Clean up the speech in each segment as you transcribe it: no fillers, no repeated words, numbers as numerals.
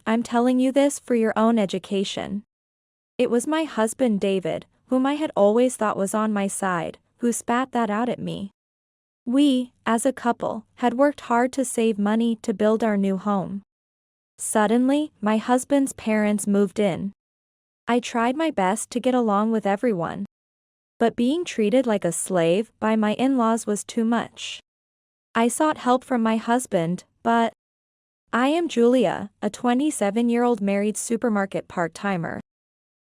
I'm telling you this for your own education. It was my husband David, whom I had always thought was on my side, who spat that out at me. We, as a couple, had worked hard to save money to build our new home. Suddenly, my husband's parents moved in. I tried my best to get along with everyone. But being treated like a slave by my in-laws was too much. I sought help from my husband, but I am Julia, a 27-year-old married supermarket part-timer.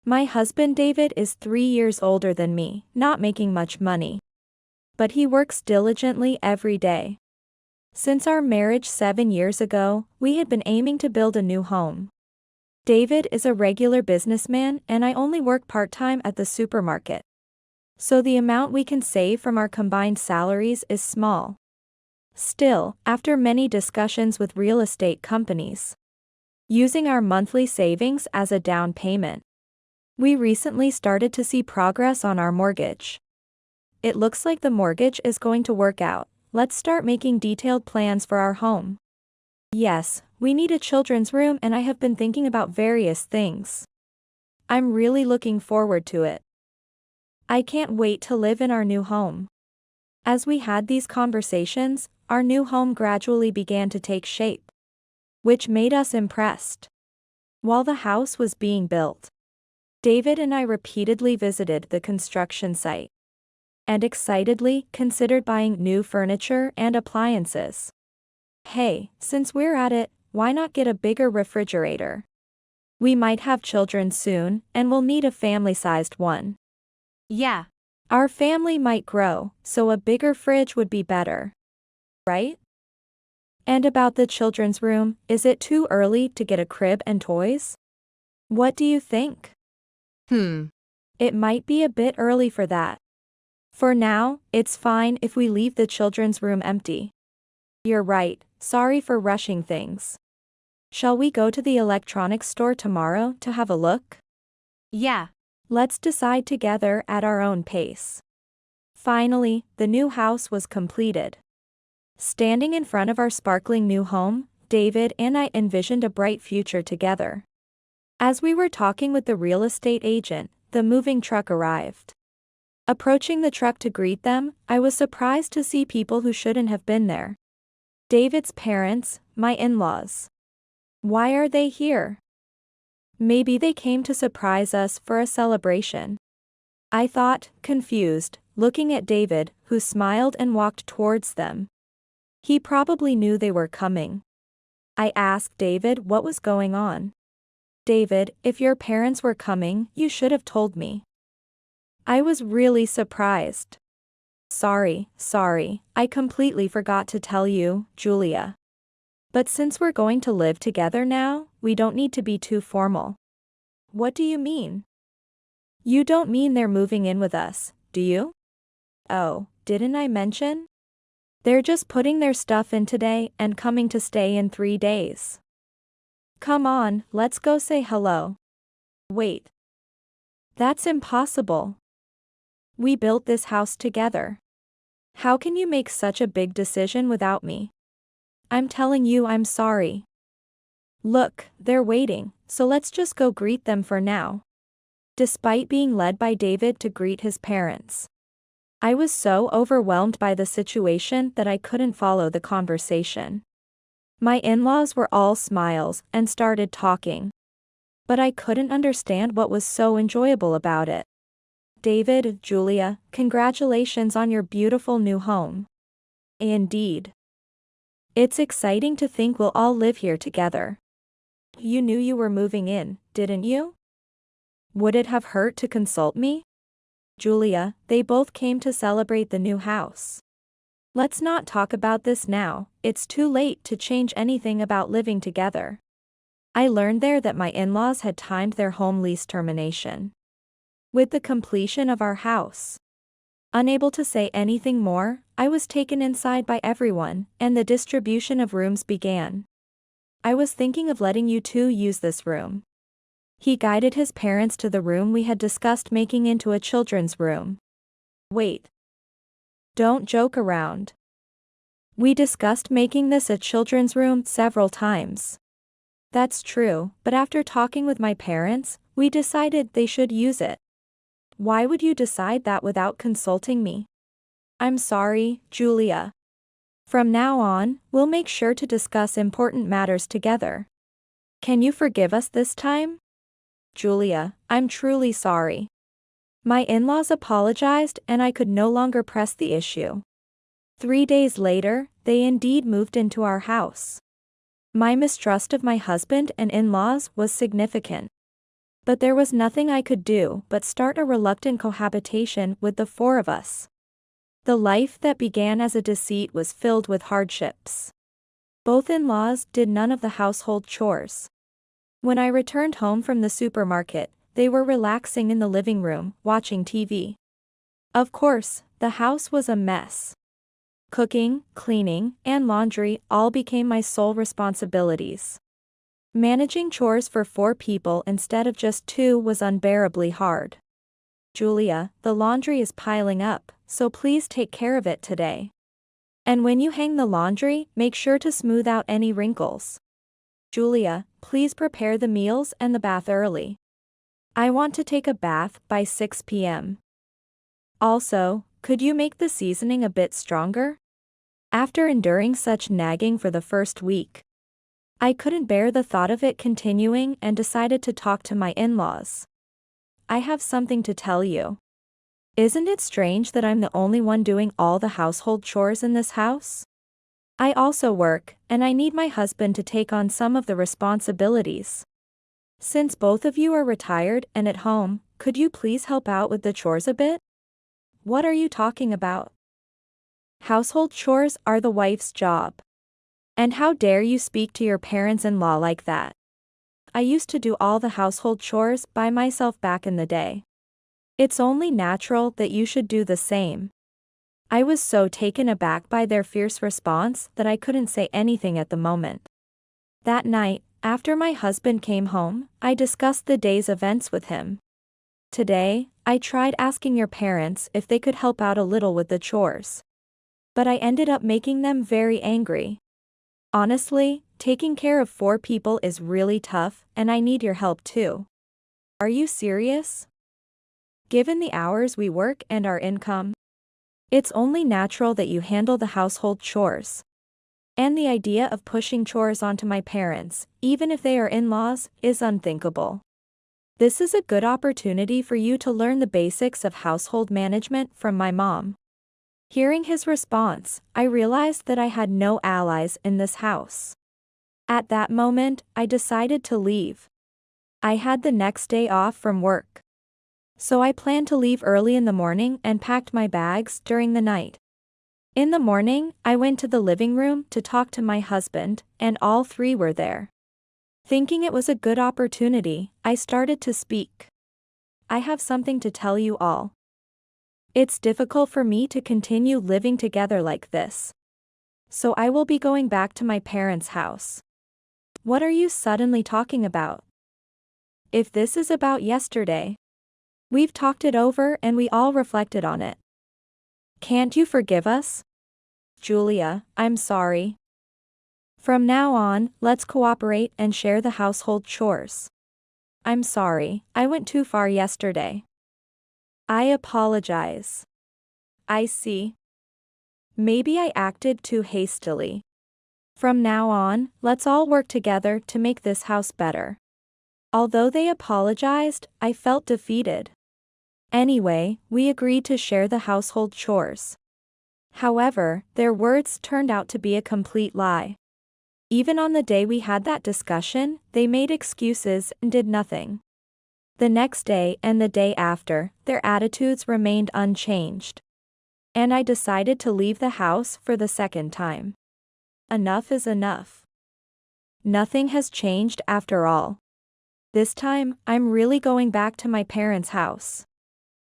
My husband David is 3 years older than me, not making much money. But he works diligently every day. Since our marriage 7 years ago, we had been aiming to build a new home. David is a regular businessman and I only work part-time at the supermarket. So the amount we can save from our combined salaries is small. Still, after many discussions with real estate companies, using our monthly savings as a down payment, we recently started to see progress on our mortgage. It looks like the mortgage is going to work out. Let's start making detailed plans for our home. Yes, we need a children's room and I have been thinking about various things. I'm really looking forward to it. I can't wait to live in our new home. As we had these conversations, our new home gradually began to take shape, which made us impressed. While the house was being built, David and I repeatedly visited the construction site and excitedly considered buying new furniture and appliances. Hey, since we're at it, why not get a bigger refrigerator? We might have children soon, and we'll need a family-sized one. Yeah. Our family might grow, so a bigger fridge would be better. Right? And about the children's room, is it too early to get a crib and toys? What do you think? It might be a bit early for that. For now, it's fine if we leave the children's room empty. You're right, sorry for rushing things. Shall we go to the electronics store tomorrow to have a look? Yeah. Let's decide together at our own pace. Finally, the new house was completed. Standing in front of our sparkling new home, David and I envisioned a bright future together. As we were talking with the real estate agent, the moving truck arrived. Approaching the truck to greet them, I was surprised to see people who shouldn't have been there. David's parents, my in-laws. Why are they here? Maybe they came to surprise us for a celebration. I thought, confused, looking at David, who smiled and walked towards them. He probably knew they were coming. I asked David what was going on. David, if your parents were coming, you should have told me. I was really surprised. Sorry, I completely forgot to tell you, Julia. But since we're going to live together now, we don't need to be too formal. What do you mean? You don't mean they're moving in with us, do you? Oh, didn't I mention? They're just putting their stuff in today and coming to stay in 3 days. Come on, let's go say hello. Wait. That's impossible. We built this house together. How can you make such a big decision without me? I'm telling you I'm sorry. Look, they're waiting, so let's just go greet them for now. Despite being led by David to greet his parents, I was so overwhelmed by the situation that I couldn't follow the conversation. My in-laws were all smiles and started talking. But I couldn't understand what was so enjoyable about it. David, Julia, congratulations on your beautiful new home. Indeed. It's exciting to think we'll all live here together. You knew you were moving in, didn't you? Would it have hurt to consult me? Julia, they both came to celebrate the new house. Let's not talk about this now, it's too late to change anything about living together. I learned there that my in-laws had timed their home lease termination with the completion of our house. Unable to say anything more, I was taken inside by everyone, and the distribution of rooms began. I was thinking of letting you two use this room. He guided his parents to the room we had discussed making into a children's room. Wait. Don't joke around. We discussed making this a children's room several times. That's true, but after talking with my parents, we decided they should use it. Why would you decide that without consulting me? I'm sorry, Julia. From now on, we'll make sure to discuss important matters together. Can you forgive us this time? Julia, I'm truly sorry. My in-laws apologized and I could no longer press the issue. 3 days later, they indeed moved into our house. My mistrust of my husband and in-laws was significant. But there was nothing I could do but start a reluctant cohabitation with the four of us. The life that began as a deceit was filled with hardships. Both in-laws did none of the household chores. When I returned home from the supermarket, they were relaxing in the living room, watching TV. Of course, the house was a mess. Cooking, cleaning, and laundry all became my sole responsibilities. Managing chores for 4 people instead of just 2 was unbearably hard. Julia, the laundry is piling up, so please take care of it today. And when you hang the laundry, make sure to smooth out any wrinkles. Julia, please prepare the meals and the bath early. I want to take a bath by 6 p.m. Also, could you make the seasoning a bit stronger? After enduring such nagging for the first week, I couldn't bear the thought of it continuing and decided to talk to my in-laws. I have something to tell you. Isn't it strange that I'm the only one doing all the household chores in this house? I also work, and I need my husband to take on some of the responsibilities. Since both of you are retired and at home, could you please help out with the chores a bit? What are you talking about? Household chores are the wife's job. And how dare you speak to your parents-in-law like that? I used to do all the household chores by myself back in the day. It's only natural that you should do the same. I was so taken aback by their fierce response that I couldn't say anything at the moment. That night, after my husband came home, I discussed the day's events with him. Today, I tried asking your parents if they could help out a little with the chores. But I ended up making them very angry. Honestly, taking care of 4 people is really tough, and I need your help too. Are you serious? Given the hours we work and our income, it's only natural that you handle the household chores. And the idea of pushing chores onto my parents, even if they are in-laws, is unthinkable. This is a good opportunity for you to learn the basics of household management from my mom. Hearing his response, I realized that I had no allies in this house. At that moment, I decided to leave. I had the next day off from work. So I planned to leave early in the morning and packed my bags during the night. In the morning, I went to the living room to talk to my husband, and all 3 were there. Thinking it was a good opportunity, I started to speak. I have something to tell you all. It's difficult for me to continue living together like this. So I will be going back to my parents' house. What are you suddenly talking about? If this is about yesterday, we've talked it over and we all reflected on it. Can't you forgive us? Julia, I'm sorry. From now on, let's cooperate and share the household chores. I'm sorry, I went too far yesterday. I apologize. I see. Maybe I acted too hastily. From now on, let's all work together to make this house better. Although they apologized, I felt defeated. Anyway, we agreed to share the household chores. However, their words turned out to be a complete lie. Even on the day we had that discussion, they made excuses and did nothing. The next day and the day after, their attitudes remained unchanged. And I decided to leave the house for the second time. Enough is enough. Nothing has changed after all. This time, I'm really going back to my parents' house.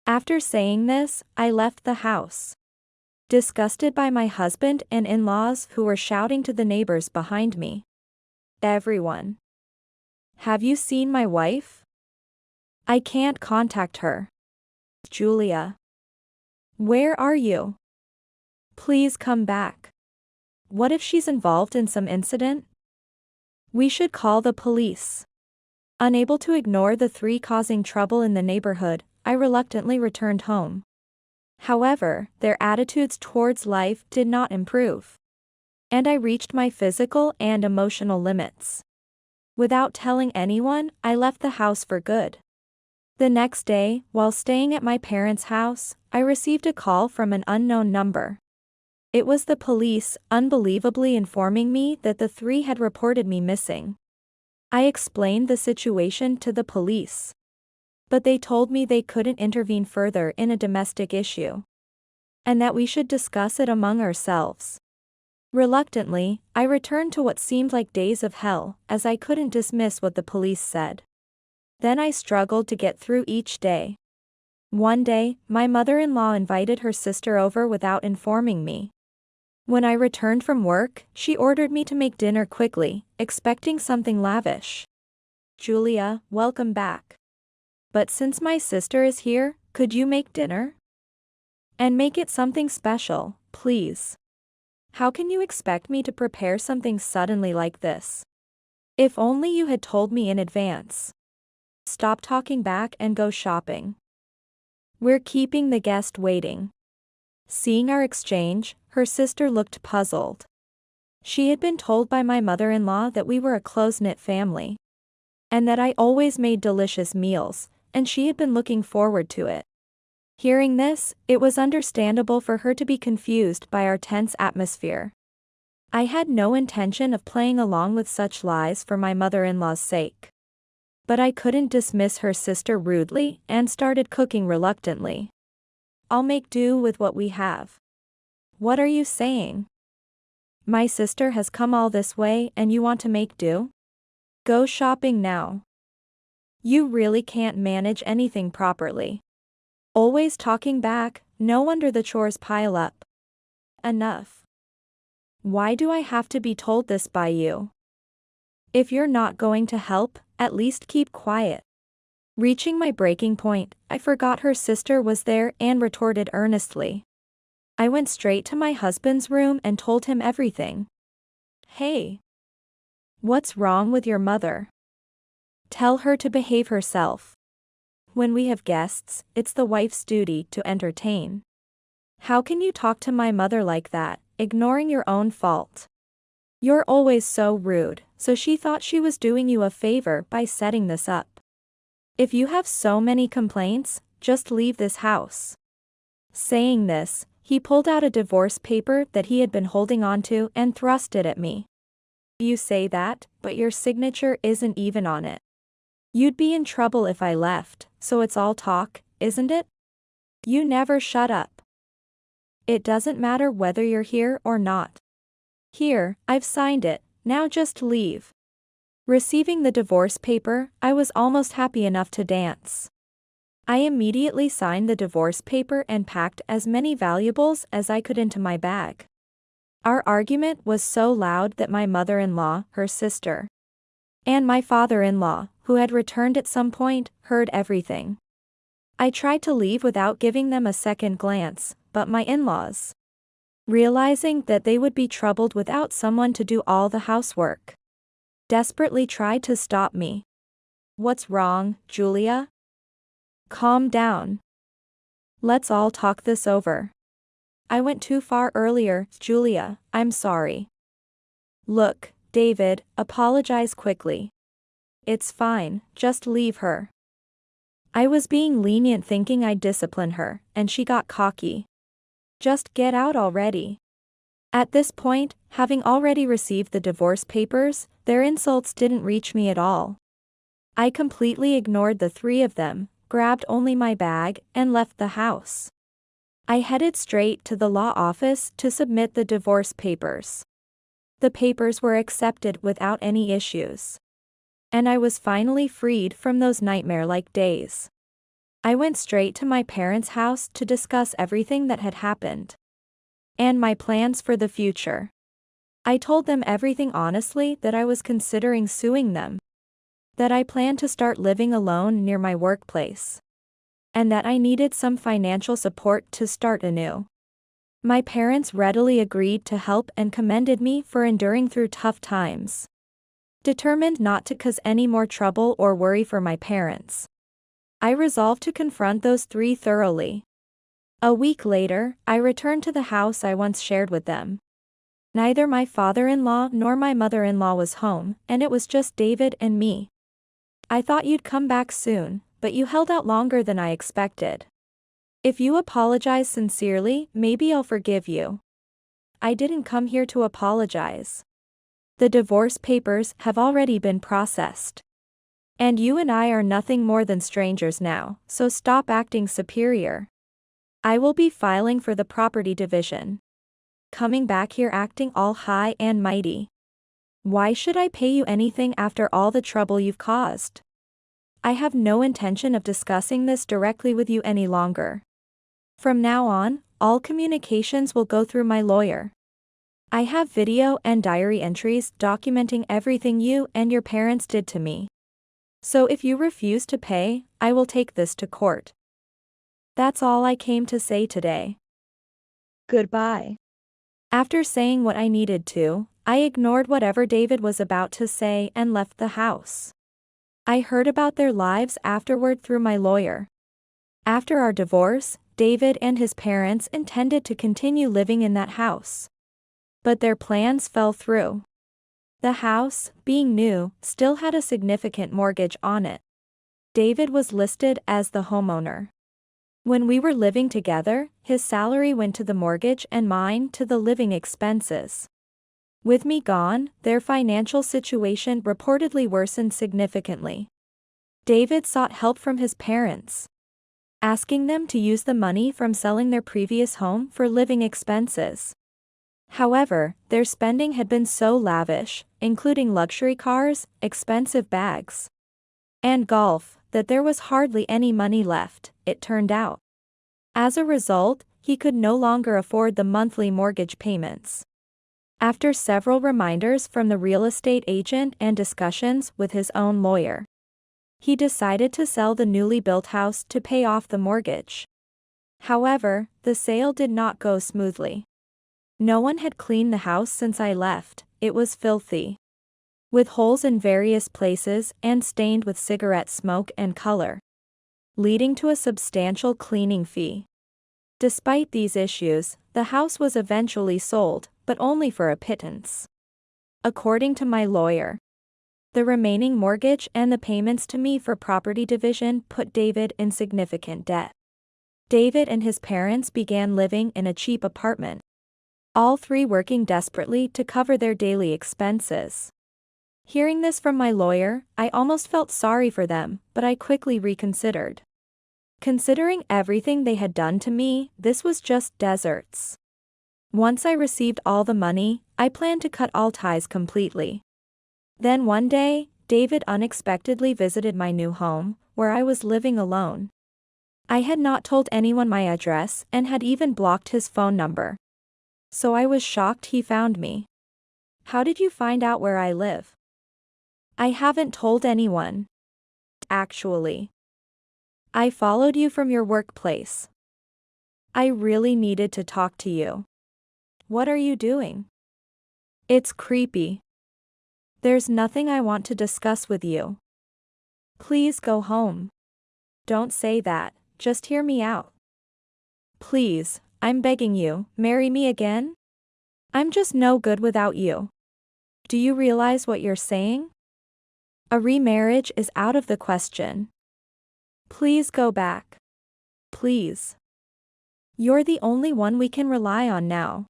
After saying this, I left the house. Disgusted by my husband and in-laws who were shouting to the neighbors behind me. Everyone. Have you seen my wife? I can't contact her. Julia. Where are you? Please come back. What if she's involved in some incident? We should call the police. Unable to ignore the three causing trouble in the neighborhood, I reluctantly returned home. However, their attitudes towards life did not improve. And I reached my physical and emotional limits. Without telling anyone, I left the house for good. The next day, while staying at my parents' house, I received a call from an unknown number. It was the police, unbelievably informing me that the three had reported me missing. I explained the situation to the police. But they told me they couldn't intervene further in a domestic issue. And that we should discuss it among ourselves. Reluctantly, I returned to what seemed like days of hell, as I couldn't dismiss what the police said. Then I struggled to get through each day. One day, my mother-in-law invited her sister over without informing me. When I returned from work, she ordered me to make dinner quickly, expecting something lavish. "Julia, welcome back. But since my sister is here, could you make dinner? And make it something special, please. How can you expect me to prepare something suddenly like this? If only you had told me in advance. Stop talking back and go shopping. We're keeping the guest waiting." Seeing our exchange, her sister looked puzzled. She had been told by my mother-in-law that we were a close-knit family. And that I always made delicious meals, and she had been looking forward to it. Hearing this, it was understandable for her to be confused by our tense atmosphere. I had no intention of playing along with such lies for my mother-in-law's sake. But I couldn't dismiss her sister rudely and started cooking reluctantly. "I'll make do with what we have." "What are you saying? My sister has come all this way and you want to make do? Go shopping now. You really can't manage anything properly. Always talking back, no wonder the chores pile up." "Enough. Why do I have to be told this by you? If you're not going to help, at least keep quiet." Reaching my breaking point, I forgot her sister was there and retorted earnestly. I went straight to my husband's room and told him everything. "Hey. What's wrong with your mother? Tell her to behave herself. When we have guests, it's the wife's duty to entertain. How can you talk to my mother like that, ignoring your own fault? You're always so rude, so she thought she was doing you a favor by setting this up. If you have so many complaints, just leave this house." Saying this, he pulled out a divorce paper that he had been holding onto and thrust it at me. "You say that, but your signature isn't even on it. You'd be in trouble if I left, so it's all talk, isn't it? You never shut up. It doesn't matter whether you're here or not. Here, I've signed it, now just leave." Receiving the divorce paper, I was almost happy enough to dance. I immediately signed the divorce paper and packed as many valuables as I could into my bag. Our argument was so loud that my mother-in-law, her sister, and my father-in-law, who had returned at some point, heard everything. I tried to leave without giving them a second glance, but my in-laws, realizing that they would be troubled without someone to do all the housework, desperately tried to stop me. "What's wrong, Julia? Calm down. Let's all talk this over. I went too far earlier, Julia, I'm sorry. Look, David, apologize quickly. It's fine, just leave her." I was being lenient thinking I'd discipline her, and she got cocky. "Just get out already." At this point, having already received the divorce papers, their insults didn't reach me at all. I completely ignored the three of them, grabbed only my bag, and left the house. I headed straight to the law office to submit the divorce papers. The papers were accepted without any issues. And I was finally freed from those nightmare-like days. I went straight to my parents' house to discuss everything that had happened. And my plans for the future. I told them everything honestly, that I was considering suing them. That I planned to start living alone near my workplace. And that I needed some financial support to start anew. My parents readily agreed to help and commended me for enduring through tough times. Determined not to cause any more trouble or worry for my parents, I resolved to confront those three thoroughly. A week later, I returned to the house I once shared with them. Neither my father-in-law nor my mother-in-law was home, and it was just David and me. I thought you'd come back soon, but you held out longer than I expected. If you apologize sincerely, maybe I'll forgive you. I didn't come here to apologize. The divorce papers have already been processed. And you and I are nothing more than strangers now, so stop acting superior. I will be filing for the property division. Coming back here acting all high and mighty. Why should I pay you anything after all the trouble you've caused? I have no intention of discussing this directly with you any longer. From now on, all communications will go through my lawyer. I have video and diary entries documenting everything you and your parents did to me. So if you refuse to pay, I will take this to court. That's all I came to say today. Goodbye. After saying what I needed to, I ignored whatever David was about to say and left the house. I heard about their lives afterward through my lawyer. After our divorce, David and his parents intended to continue living in that house. But their plans fell through. The house, being new, still had a significant mortgage on it. David was listed as the homeowner. When we were living together, his salary went to the mortgage and mine to the living expenses. With me gone, their financial situation reportedly worsened significantly. David sought help from his parents, asking them to use the money from selling their previous home for living expenses. However, their spending had been so lavish, including luxury cars, expensive bags, and golf, that there was hardly any money left, it turned out. As a result, he could no longer afford the monthly mortgage payments. After several reminders from the real estate agent and discussions with his own lawyer, he decided to sell the newly built house to pay off the mortgage. However, the sale did not go smoothly. No one had cleaned the house since I left. It was filthy, with holes in various places and stained with cigarette smoke and color, leading to a substantial cleaning fee. Despite these issues, the house was eventually sold, but only for a pittance. According to my lawyer, the remaining mortgage and the payments to me for property division put David in significant debt. David and his parents began living in a cheap apartment, all three working desperately to cover their daily expenses. Hearing this from my lawyer, I almost felt sorry for them, but I quickly reconsidered. Considering everything they had done to me, this was just deserts. Once I received all the money, I planned to cut all ties completely. Then one day, David unexpectedly visited my new home, where I was living alone. I had not told anyone my address and had even blocked his phone number. So I was shocked he found me. How did you find out where I live? I haven't told anyone. Actually, I followed you from your workplace. I really needed to talk to you. What are you doing? It's creepy. There's nothing I want to discuss with you. Please go home. Don't say that, just hear me out. Please, I'm begging you, marry me again? I'm just no good without you. Do you realize what you're saying? A remarriage is out of the question. Please go back. Please. You're the only one we can rely on now.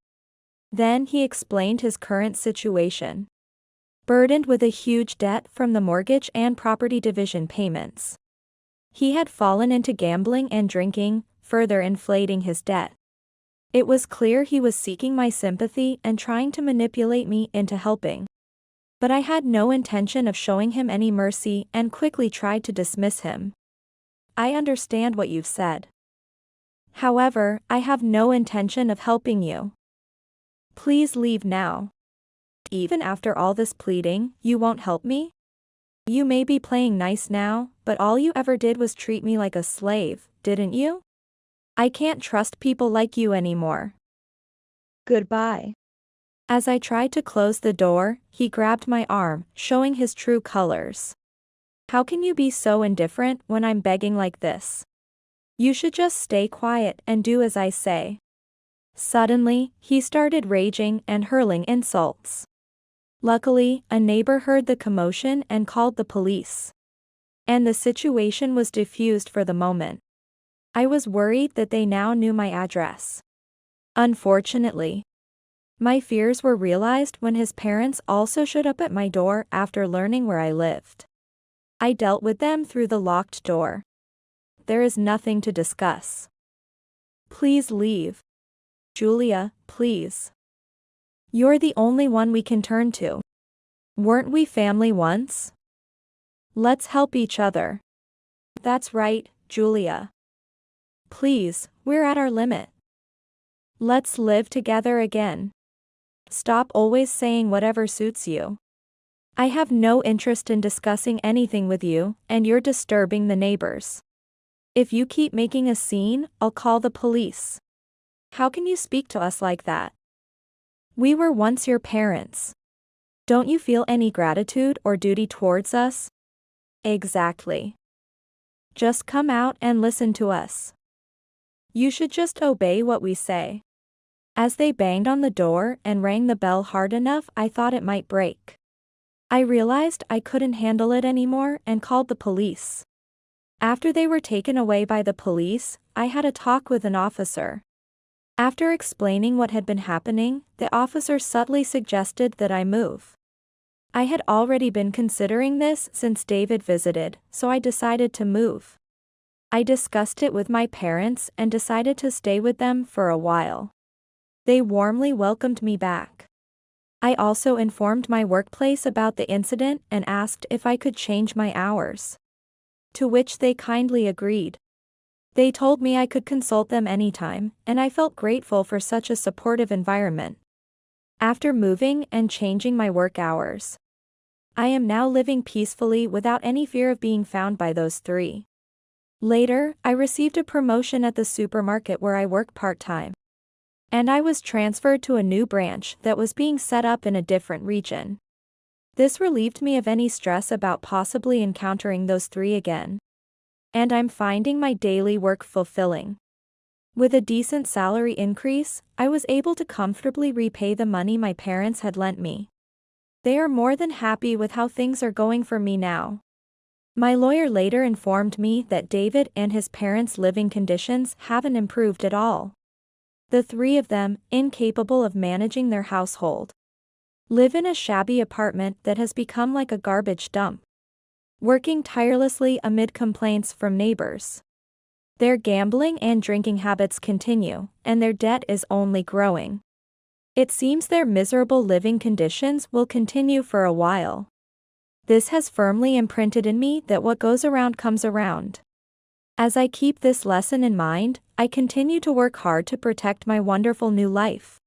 Then he explained his current situation. Burdened with a huge debt from the mortgage and property division payments. He had fallen into gambling and drinking, further inflating his debt. It was clear he was seeking my sympathy and trying to manipulate me into helping. But I had no intention of showing him any mercy and quickly tried to dismiss him. I understand what you've said. However, I have no intention of helping you. Please leave now. Even after all this pleading, you won't help me? You may be playing nice now, but all you ever did was treat me like a slave, didn't you? I can't trust people like you anymore. Goodbye. As I tried to close the door, he grabbed my arm, showing his true colors. How can you be so indifferent when I'm begging like this? You should just stay quiet and do as I say. Suddenly, he started raging and hurling insults. Luckily, a neighbor heard the commotion and called the police. And the situation was diffused for the moment. I was worried that they now knew my address. Unfortunately, my fears were realized when his parents also showed up at my door after learning where I lived. I dealt with them through the locked door. There is nothing to discuss. Please leave. Julia, please. You're the only one we can turn to. Weren't we family once? Let's help each other. That's right, Julia. Please, we're at our limit. Let's live together again. Stop always saying whatever suits you. I have no interest in discussing anything with you, and you're disturbing the neighbors. If you keep making a scene, I'll call the police. How can you speak to us like that? We were once your parents. Don't you feel any gratitude or duty towards us? Exactly. Just come out and listen to us. You should just obey what we say. As they banged on the door and rang the bell hard enough, I thought it might break. I realized I couldn't handle it anymore and called the police. After they were taken away by the police, I had a talk with an officer. After explaining what had been happening, the officer subtly suggested that I move. I had already been considering this since David visited, so I decided to move. I discussed it with my parents and decided to stay with them for a while. They warmly welcomed me back. I also informed my workplace about the incident and asked if I could change my hours. To which they kindly agreed. They told me I could consult them anytime, and I felt grateful for such a supportive environment. After moving and changing my work hours, I am now living peacefully without any fear of being found by those three. Later, I received a promotion at the supermarket where I work part-time. And I was transferred to a new branch that was being set up in a different region. This relieved me of any stress about possibly encountering those three again. And I'm finding my daily work fulfilling. With a decent salary increase, I was able to comfortably repay the money my parents had lent me. They are more than happy with how things are going for me now. My lawyer later informed me that David and his parents' living conditions haven't improved at all. The three of them, incapable of managing their household, live in a shabby apartment that has become like a garbage dump, working tirelessly amid complaints from neighbors. Their gambling and drinking habits continue, and their debt is only growing. It seems their miserable living conditions will continue for a while. This has firmly imprinted in me that what goes around comes around. As I keep this lesson in mind, I continue to work hard to protect my wonderful new life.